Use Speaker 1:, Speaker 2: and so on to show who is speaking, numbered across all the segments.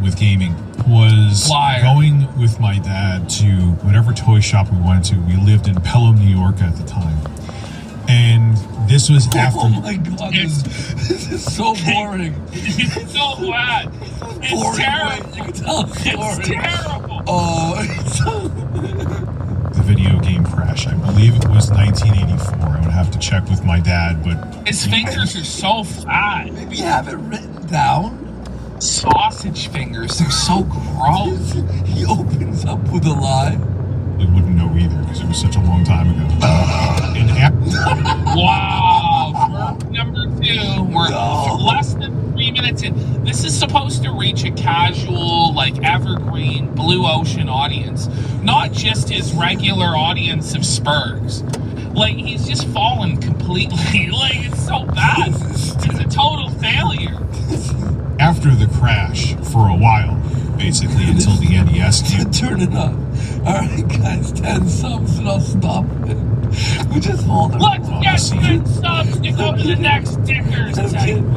Speaker 1: with gaming was going with my dad to whatever toy shop we went to. We lived in Pelham, New York at the time. And this was after...
Speaker 2: Oh my God, this is so boring.
Speaker 3: It's so bad. It's terrible.
Speaker 2: You can tell the story.
Speaker 3: It's terrible.
Speaker 1: The video game crash. I believe it was 1984. I would have to check with my dad, but...
Speaker 3: His fingers are so fat.
Speaker 2: Maybe you have it written down.
Speaker 3: Sausage fingers. They're so gross.
Speaker 2: He opens up with a lie.
Speaker 1: We wouldn't know either because it was such a long time ago.
Speaker 3: Wow. For number 2. We're less than 3 minutes in. This is supposed to reach a casual, like, evergreen, blue ocean audience. Not just his regular audience of Spurgs. Like, he's just fallen completely. Like, it's so bad. It's a total failure.
Speaker 1: After the crash, for a while, basically, until the NES came.
Speaker 2: Turn it on. Alright, guys, 10 subs and I'll stop it. We just hold it.
Speaker 3: Let's get 10 subs to go to the next stickers.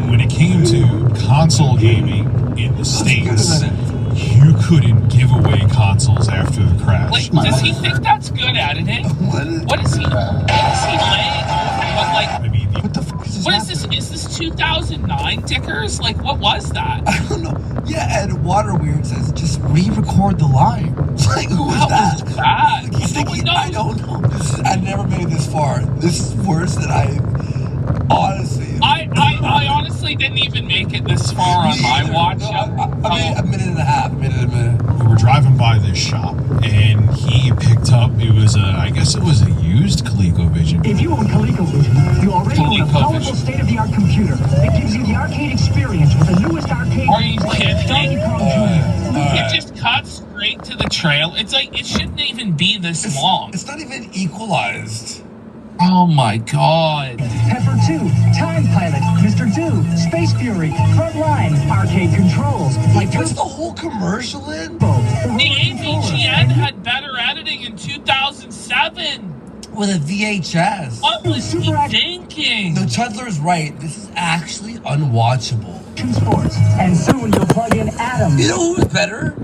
Speaker 1: When it came to console gaming in the States, you couldn't give away consoles after the crash.
Speaker 3: Like, does he think that's good editing? What is he laying over? But, like,
Speaker 1: I mean,
Speaker 2: what the fuck is this?
Speaker 3: what is this? Is this 2009 Dickers? Like, what was that?
Speaker 2: I don't know. Yeah, and Waterweird says just re-record the line. Like, who was that?
Speaker 3: Was that?
Speaker 2: Like, he's thinking, I don't know. I never made it this far. This is worse than I honestly.
Speaker 3: I honestly didn't even make it this far on my watch.
Speaker 2: No, I mean, a minute and a half.
Speaker 1: We were driving by this shop, and he picked up, I guess it was a used ColecoVision.
Speaker 4: If you own ColecoVision, you already own a powerful state-of-the-art computer that gives you the arcade experience with the newest arcade.
Speaker 3: Are you kidding?
Speaker 4: Donkey Kong Jr.
Speaker 3: It just cuts straight to the trail. It's like, it shouldn't even be this long.
Speaker 2: It's not even equalized.
Speaker 3: Oh my God.
Speaker 4: Pepper 2, Time Pilot, Mr. Do, Space Fury, Frontline, arcade controls.
Speaker 2: Like, there's the whole commercial in?
Speaker 3: The AVGN had better editing in 2007.
Speaker 2: With a VHS.
Speaker 3: What was he thinking?
Speaker 2: No, Chudler's right. This is actually unwatchable.
Speaker 4: Sports. And soon you'll plug in Adam.
Speaker 2: You know who's better?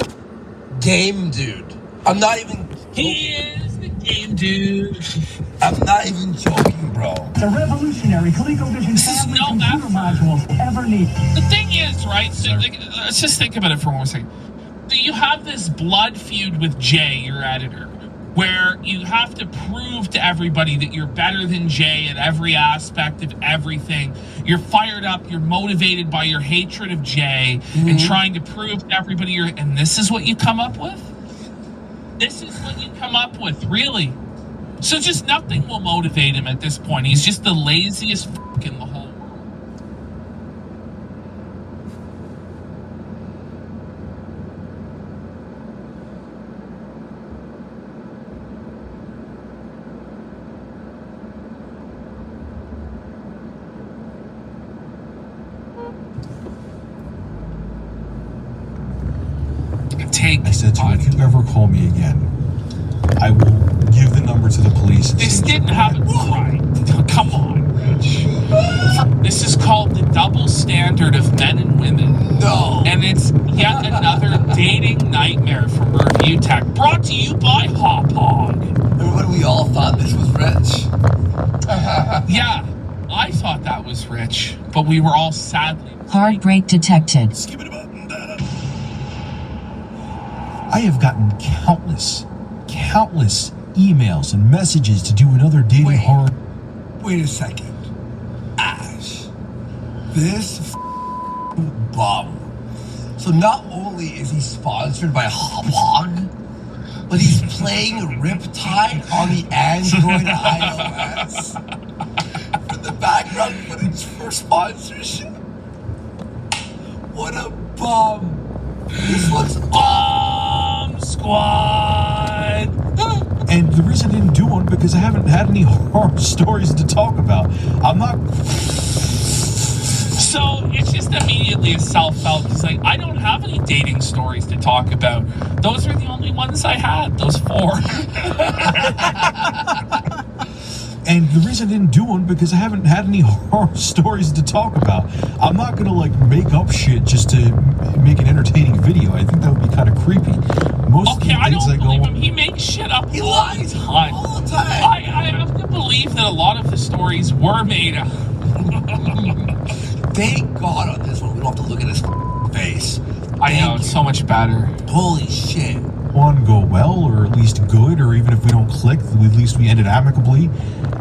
Speaker 2: Game Dude. I'm not even...
Speaker 3: He is the Game Dude.
Speaker 2: I'm not even joking, bro.
Speaker 4: The revolutionary ColecoVision family computer modules ever need.
Speaker 3: The thing is, right, so let's just think about it for 1 second. You have this blood feud with Jay, your editor, where you have to prove to everybody that you're better than Jay at every aspect of everything. You're fired up, you're motivated by your hatred of Jay and trying to prove to everybody and this is what you come up with? This is what you come up with, really? So just nothing will motivate him at this point. He's just the laziest f*** in the whole world.
Speaker 1: I said to him, if you ever call me again, I will give the number to the police.
Speaker 3: This didn't happen. Right. Come on, Rich. This is called the double standard of men and women.
Speaker 2: No.
Speaker 3: And it's yet another dating nightmare from Review Tech. Brought to you by Hop Hog.
Speaker 2: Remember, we all thought this was Rich.
Speaker 3: Yeah, I thought that was Rich, but we were all sadly.
Speaker 5: Heartbreak detected.
Speaker 2: Skip it about that.
Speaker 1: I have gotten countless emails and messages to do another dating horror.
Speaker 2: Wait a second. Ash. This bum. So not only is he sponsored by Hop Hog, but he's playing Riptide on the Android iOS for the background footage for sponsorship. What a bum. This looks
Speaker 3: Bomb Squad!
Speaker 1: And the reason I didn't do one because I haven't had any horror stories to talk about. I'm not...
Speaker 3: So it's just immediately a self-help. He's like, I don't have any dating stories to talk about. Those are the only ones I had, those 4.
Speaker 1: And the reason I didn't do one because I haven't had any horror stories to talk about. I'm not gonna like make up shit just to make an entertaining video.
Speaker 3: I know, it's so much better.
Speaker 2: Holy shit.
Speaker 1: One go well, or at least good, or even if we don't click, at least we end it amicably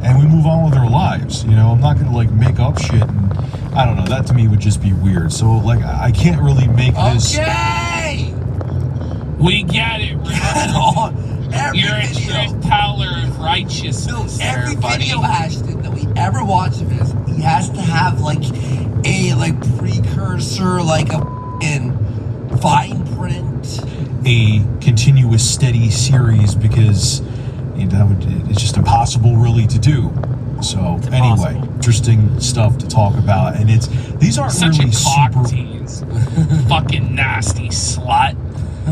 Speaker 1: and we move on with our lives. You know, I'm not gonna like make up shit, and I don't know, that to me would just be weird. So like I can't really make this.
Speaker 2: Okay!
Speaker 3: We get it, Richard. You're a truth teller of righteousness,
Speaker 2: every
Speaker 3: buddy.
Speaker 2: video, Ashton, that we ever watch of his, he has to have like a precursor, like a fine print,
Speaker 1: a continuous steady series, because it's just impossible really to do. So anyway, interesting stuff to talk about, and these aren't
Speaker 3: such
Speaker 1: really
Speaker 3: a cock
Speaker 1: super
Speaker 3: tease. Fucking nasty slut.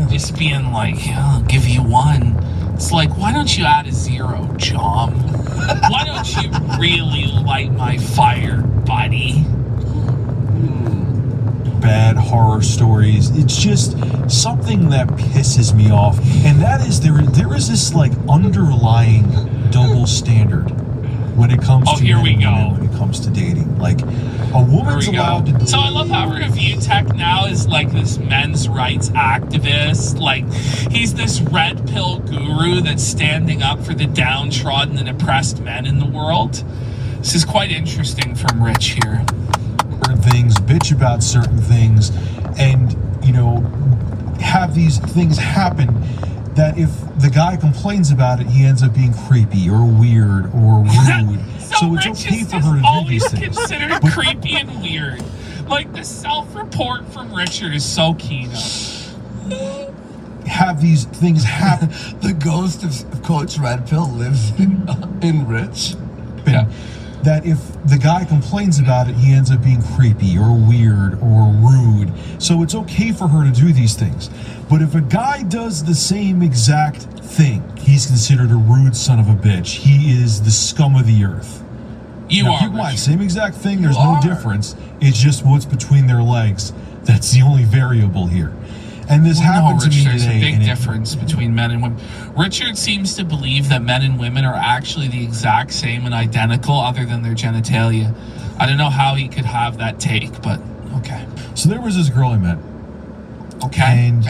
Speaker 3: Just being like, I'll give you one. It's like, why don't you add a 0, John? Why don't you really light my fire, buddy?
Speaker 1: Bad horror stories. It's just something that pisses me off, and that is there is this like underlying double standard when it comes to
Speaker 3: here we go.
Speaker 1: When it comes to dating. Like, a woman's allowed to.
Speaker 3: So I love how Review Tech now is like this men's rights activist. Like, he's this red pill guru that's standing up for the downtrodden and oppressed men in the world. This is quite interesting from Rich here.
Speaker 1: Things, bitch about certain things, and have these things happen that if the guy complains about it, he ends up being creepy or weird or rude. so it's
Speaker 3: Rich
Speaker 1: okay
Speaker 3: is
Speaker 1: for her to do
Speaker 3: always
Speaker 1: these things.
Speaker 3: considered creepy and weird. Like, the self-report from Richard is so keen.
Speaker 1: Have these things happen.
Speaker 2: The ghost of Coach Red Pill lives in Rich.
Speaker 3: Yeah.
Speaker 1: That if the guy complains about it, he ends up being creepy or weird or rude. So it's okay for her to do these things. But if a guy does the same exact thing, he's considered a rude son of a bitch. He is the scum of the earth.
Speaker 3: Keep
Speaker 1: in mind, same exact thing, there's no difference. It's just what's between their legs. That's the only variable here. And this happened to me today.
Speaker 3: There's a big difference between men and women. Richard seems to believe that men and women are actually the exact same and identical, other than their genitalia. I don't know how he could have that take, but okay.
Speaker 1: So there was this girl I met.
Speaker 3: Okay.
Speaker 1: And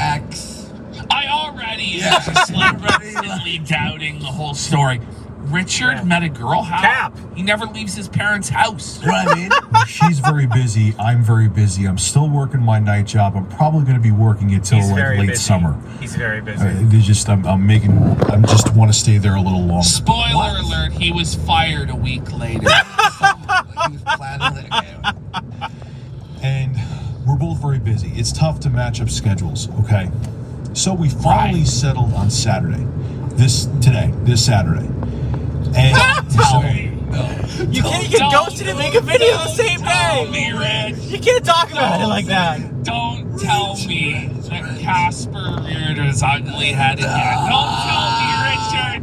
Speaker 3: I already am just like instantly doubting the whole story. Richard met a girl. How?
Speaker 5: Cap.
Speaker 3: He never leaves his parents' house.
Speaker 2: You know what I mean?
Speaker 1: She's very busy. I'm very busy. I'm still working my night job. I'm probably going to be working it till like late summer.
Speaker 5: He's very busy.
Speaker 1: I'm just want to stay there a little longer.
Speaker 3: Spoiler alert, he was fired a week later.
Speaker 2: He was planning it.
Speaker 1: And we're both very busy. It's tough to match up schedules, okay? So we finally settled on Saturday. This Saturday. And
Speaker 3: Tell me.
Speaker 5: You can't get ghosted and make a video the same
Speaker 3: Tell
Speaker 5: day.
Speaker 3: me, Rich.
Speaker 5: You can't talk about it like that.
Speaker 3: Don't tell me that Casper reared his ugly head again. Don't tell me, Richard.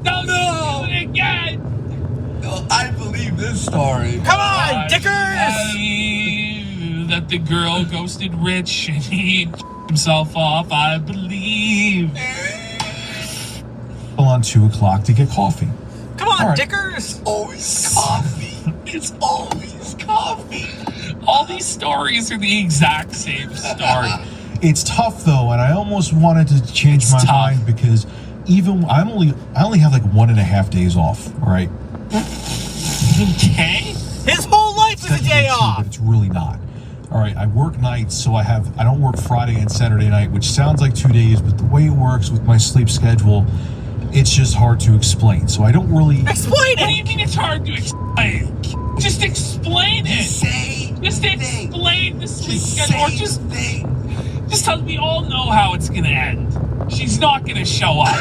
Speaker 3: Don't do it again.
Speaker 2: No, I believe this story.
Speaker 5: Come on, Dickers!
Speaker 3: That the girl ghosted Rich and he himself off, I believe.
Speaker 1: on 2 o'clock to get coffee.
Speaker 5: Come on,
Speaker 1: right.
Speaker 5: Dickers!
Speaker 2: Always coffee. It's always coffee.
Speaker 3: All these stories are the exact same story.
Speaker 1: It's tough though, and I almost wanted to change my mind because even I only have like 1.5 days off. All right.
Speaker 3: Okay.
Speaker 5: His whole life is a day off.
Speaker 1: But it's really not. All right, I work nights, so I don't work Friday and Saturday night, which sounds like 2 days, but the way it works with my sleep schedule, it's just hard to explain. So I don't really
Speaker 5: explain it.
Speaker 3: What do you mean it's hard to explain? Just explain it. Just explain the sleep schedule. Just tell me all know how it's gonna end. She's not gonna show up.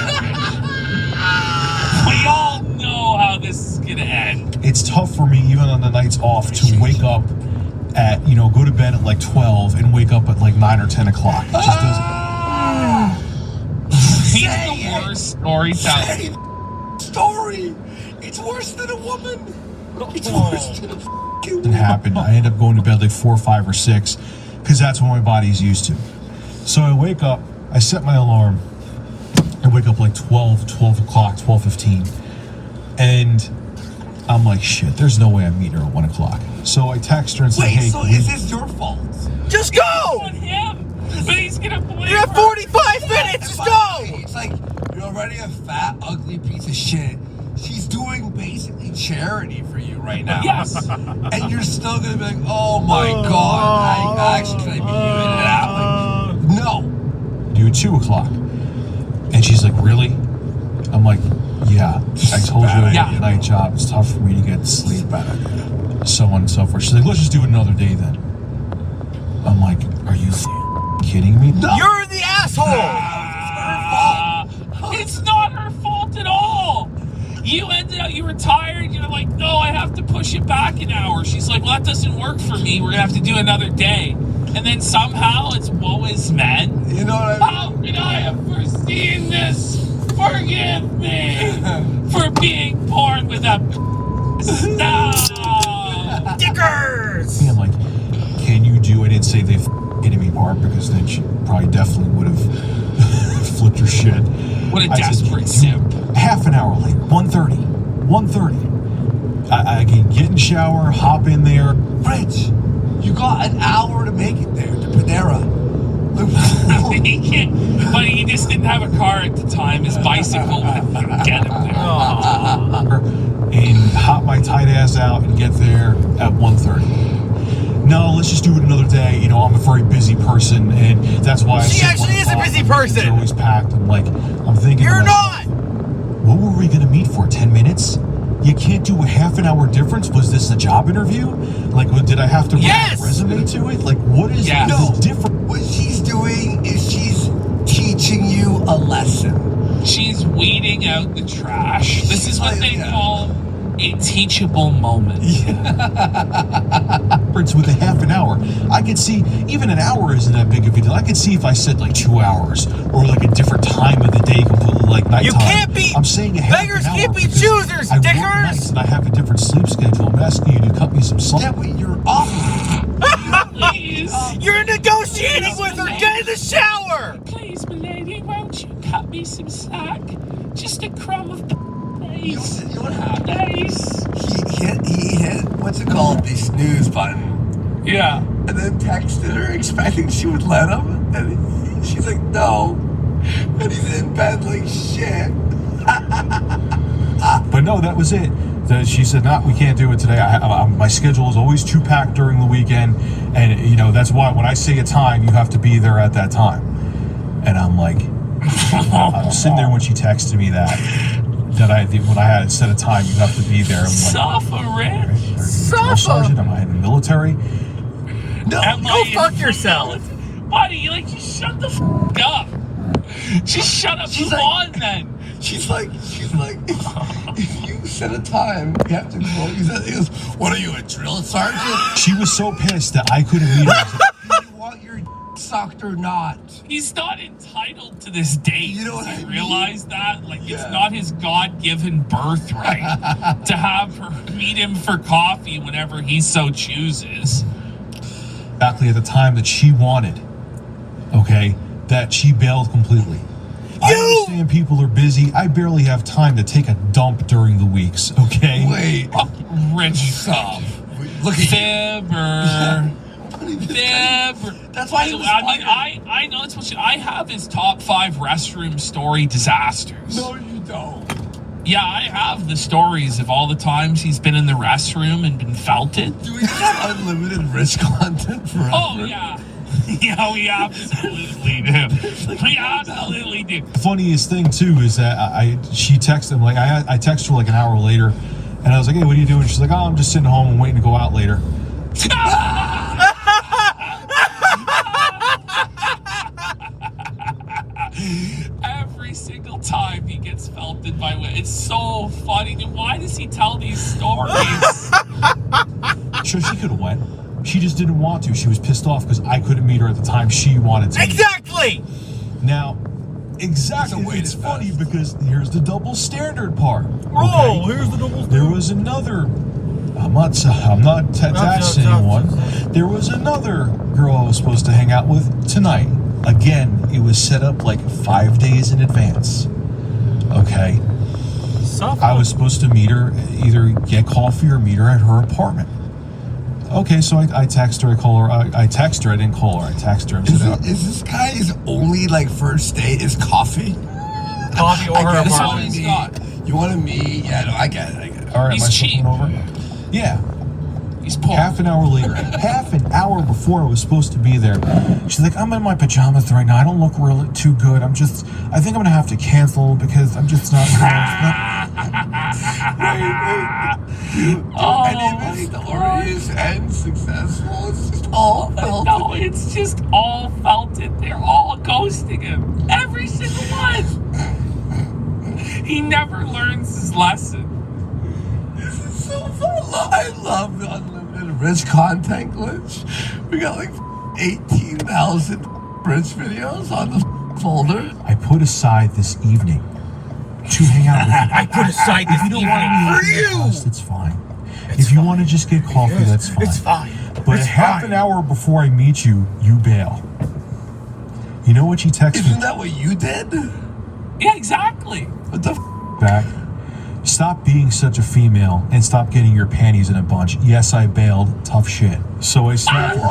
Speaker 3: We all know how this is gonna end.
Speaker 1: It's tough for me, even on the nights off, to wake up at, go to bed at like 12 and wake up at like 9 or 10 o'clock. It just doesn't.
Speaker 3: He's the worst storyteller.
Speaker 2: Story. It's worse than a woman. It's worse than a fucking woman.
Speaker 1: It happened. I end up going to bed like 4, 5, or 6 because that's what my body's used to. So I wake up, I set my alarm. I wake up like 12 o'clock, 12:15, and I'm like, shit, there's no way I'm meeting her at 1 o'clock. So I text her and say, hey,
Speaker 2: so is this your fault?
Speaker 5: Just go!
Speaker 3: On him. But
Speaker 2: a fat, ugly piece of shit. She's doing basically charity for you right now.
Speaker 3: Yes.
Speaker 2: And you're still gonna be like, oh my god, I actually could be even it out. Like, no.
Speaker 1: Do it 2 o'clock. And she's like, really? I'm like, yeah. I told you I had a night job. It's tough for me to get sleep. So on and so forth. She's like, let's just do it another day then. I'm like, are you kidding me?
Speaker 2: No.
Speaker 5: You're the asshole!
Speaker 3: It's not her fault at all. You ended up, you were tired. You're like, no, I have to push it back an hour. She's like, well, that doesn't work for me. We're going to have to do another day. And then somehow it's woe is men.
Speaker 2: You know what I mean?
Speaker 3: How could I have foreseen this? Forgive me for being born with a no.
Speaker 5: Dickers!
Speaker 1: I'm like, can you do? I didn't say the kidding me part because then she probably definitely would have flipped her shit.
Speaker 3: What a
Speaker 1: I said,
Speaker 3: desperate simp.
Speaker 1: Half an hour later, 1:30. 1:30. I can get in the shower, hop in there.
Speaker 2: Rich, you got an hour to make it there to Panera.
Speaker 3: He can't, but he just didn't have a car at the time. His bicycle wouldn't get him there.
Speaker 1: And hop my tight ass out and get there at 1:30. No, let's just do it another day. You know, I'm a very busy person, and that's why
Speaker 5: She actually is a busy person.
Speaker 1: They're always packed. I'm thinking.
Speaker 5: You're
Speaker 1: like,
Speaker 5: not!
Speaker 1: What were we gonna meet for? 10 minutes? You can't do a half an hour difference? Was this a job interview? Like, did I have to write a resume to it? Like, what is the difference?
Speaker 2: What she's doing is she's teaching you a lesson.
Speaker 3: She's weeding out the trash. This is what they call a teachable moment.
Speaker 1: With a half an hour, I could see even an hour isn't that big of a deal. I could see if I said like 2 hours or like a different time of the day, completely like nighttime.
Speaker 5: You can't be.
Speaker 1: I'm saying a half
Speaker 5: Beggars
Speaker 1: an hour
Speaker 5: can't be
Speaker 1: because
Speaker 5: choosers,
Speaker 1: I work
Speaker 5: dickers.
Speaker 1: nights and I have a different sleep schedule. I'm asking you to cut me some slack.
Speaker 2: Yeah, but you're off.
Speaker 3: Please.
Speaker 5: You're negotiating with her. Get in the shower.
Speaker 3: Please, milady, won't you cut me some slack? Just a crumb of days.
Speaker 2: You know what happened?
Speaker 3: Days.
Speaker 2: He hit, what's it called? The snooze button.
Speaker 3: Yeah.
Speaker 2: And then texted her expecting she would let him. And she's like, no. And he's in bed like shit.
Speaker 1: But no, that was it. She said, "No, we can't do it today. My schedule is always too packed during the weekend, and you know that's why when I say a time, you have to be there at that time." And I'm like, I'm sitting there when she texted me that when I had set a time, you have to be there. I'm like,
Speaker 3: Suffering.
Speaker 1: Drill sergeant? Am I in the military?
Speaker 5: No, go fuck yourself.
Speaker 3: Buddy, like, just shut the up. Just shut up. Move on, then.
Speaker 2: She's like, if you set a time, you have to go. He goes, what are you, a drill sergeant?
Speaker 1: She was so pissed that I couldn't meet her.
Speaker 2: Do you want your sucked or not?
Speaker 3: He's not entitled to this date.
Speaker 2: You know what
Speaker 3: Does he
Speaker 2: I mean?
Speaker 3: realize that? Like, it's not his God-given birthright to have her meet him for coffee whenever he so chooses.
Speaker 1: Exactly at the time that she wanted, okay, that she bailed completely. I understand people are busy. I barely have time to take a dump during the weeks, okay?
Speaker 2: Wait.
Speaker 3: Rich stuff.
Speaker 2: Look at
Speaker 3: Fibber. Fibber.
Speaker 2: That's why he was
Speaker 3: I know it's bullshit. I have his top 5 restroom story disasters.
Speaker 2: No, you don't.
Speaker 3: Yeah, I have the stories of all the times he's been in the restroom and been felted.
Speaker 2: Do we have unlimited rich content forever?
Speaker 3: Oh, yeah. Yeah, we absolutely do. We absolutely do.
Speaker 1: The funniest thing too is that she texted him I texted her like an hour later, and I was like, "Hey, what are you doing?" She's like, "Oh, I'm just sitting home and waiting to go out later."
Speaker 3: Every single time he gets felted by women. It's so funny. Why does he tell these stories?
Speaker 1: Sure, she could have went. She just didn't want to. She was pissed off because I couldn't meet her at the time she wanted to.
Speaker 5: Exactly.
Speaker 1: Now, exactly. It's funny because here's the double standard part.
Speaker 5: Oh, here's the double standard.
Speaker 1: There was another. I'm not attached to anyone. There was another girl I was supposed to hang out with tonight. Again, it was set up like 5 days in advance. Okay. I was supposed to meet her, either get coffee or meet her at her apartment. Okay, so I text her, I call her, I text her, I didn't call her, I text her.
Speaker 2: Is this guy's only like first date is coffee?
Speaker 5: Coffee or her
Speaker 3: That's all
Speaker 5: apartment.
Speaker 3: he's got.
Speaker 2: You want to meet? Yeah, no, I get it.
Speaker 1: All right,
Speaker 3: He's
Speaker 1: am I still
Speaker 3: cheap.
Speaker 1: coming over? Yeah.
Speaker 3: He's poor.
Speaker 1: Half an hour later, half an hour before I was supposed to be there, she's like, I'm in my pajamas right now. I don't look really too good. I think I'm going to have to cancel because I'm just not.
Speaker 2: Any stories end successful? It's just all felt.
Speaker 3: No, it's just all felt it. They're all ghosting him. Every single one. He never learns his lesson.
Speaker 2: This is so fun. I love the unlimited rich content glitch. We got like 18,000 rich videos on the folder.
Speaker 1: I put aside this evening to hang out with you.
Speaker 5: I put aside this
Speaker 1: If you don't want
Speaker 5: evening
Speaker 1: to
Speaker 5: for
Speaker 1: meet
Speaker 5: you.
Speaker 1: us, it's fine. If you want to just get coffee, that's fine.
Speaker 5: It's fine.
Speaker 1: But
Speaker 5: It's
Speaker 1: half
Speaker 5: fine.
Speaker 1: an hour before I meet you, you bail. You know what she texted
Speaker 2: Isn't
Speaker 1: me
Speaker 2: that what you did?
Speaker 3: Yeah, exactly.
Speaker 2: What the
Speaker 1: back? Stop being such a female and stop getting your panties in a bunch. Yes, I bailed. Tough shit. So I snapped her.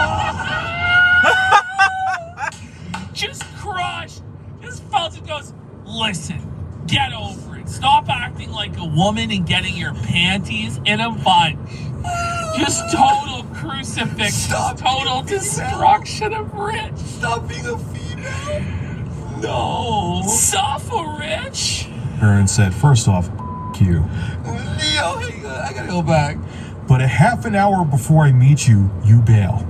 Speaker 3: Just crushed. Just felt it goes, listen, get over it. Stop acting like a woman and getting your panties in a bunch. Just total crucifix.
Speaker 2: Stop
Speaker 3: Total
Speaker 2: being a female.
Speaker 3: destruction of Rich.
Speaker 2: Stop being a female. No.
Speaker 3: Suffer, Rich.
Speaker 1: Her and said, first off, you.
Speaker 2: Neo, hang on, I gotta go back.
Speaker 1: But a half an hour before I meet you, you bail.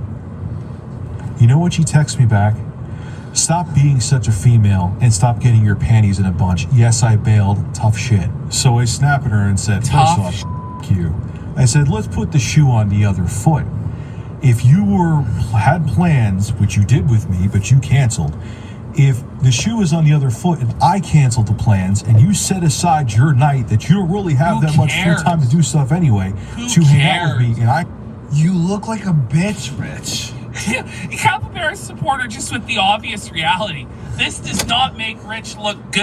Speaker 1: You know what she texts me back? Stop being such a female and stop getting your panties in a bunch. Yes, I bailed. Tough shit. So I snapped at her and said, first
Speaker 3: Tough
Speaker 1: off, you. I said, let's put the shoe on the other foot. If you had plans, which you did with me, but you canceled, if the shoe is on the other foot and I canceled the plans and you set aside your night that you don't really have
Speaker 3: Who
Speaker 1: that much free
Speaker 3: cares?
Speaker 1: time to do stuff anyway,
Speaker 3: Who
Speaker 1: to hang out with
Speaker 3: cares?
Speaker 1: me, and I
Speaker 2: You look like a bitch, Rich.
Speaker 3: You can't compare a supporter just with the obvious reality. This does not make Rich look good.